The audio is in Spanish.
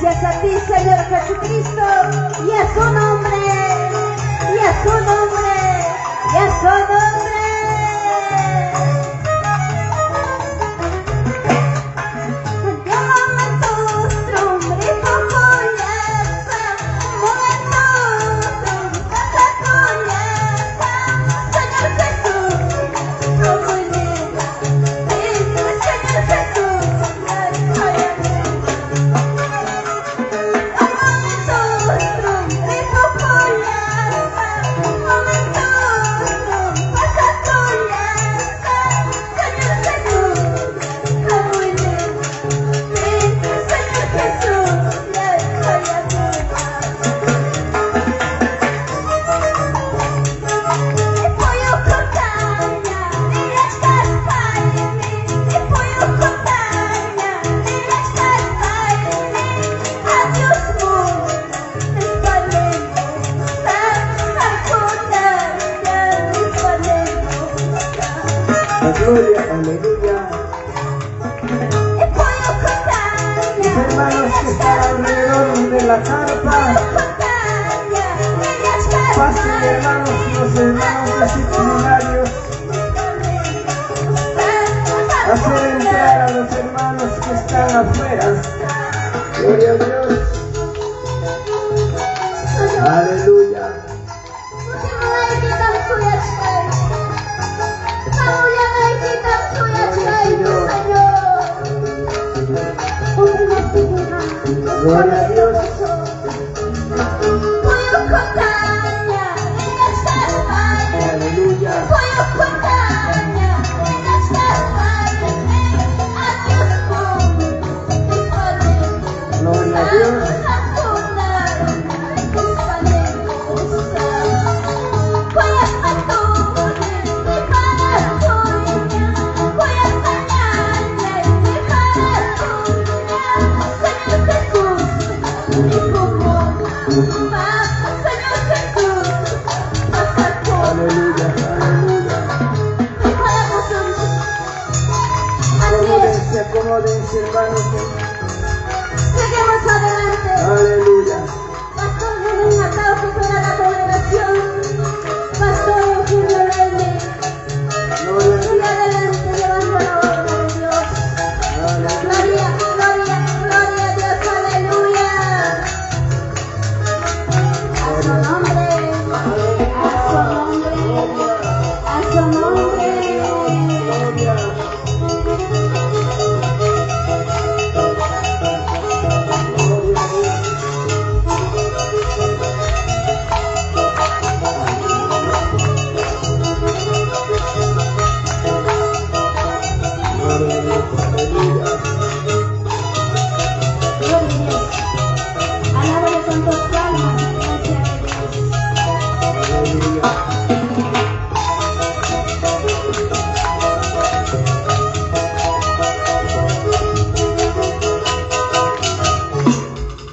Gracias a ti, Señor Jesucristo, y a su nombre, y a su nombre, y a su nombre. Gloria, aleluya. Mis hermanos que están alrededor de la carpa, pasen hermanos, los hermanos disciplinarios, hacer entrar a los hermanos que están afuera. Gloria a Dios. Aleluya. Gloria a Dios. Aleluya. Gloria a Dios. Aleluya, aleluya. Acomódense, acomódense, hermanos.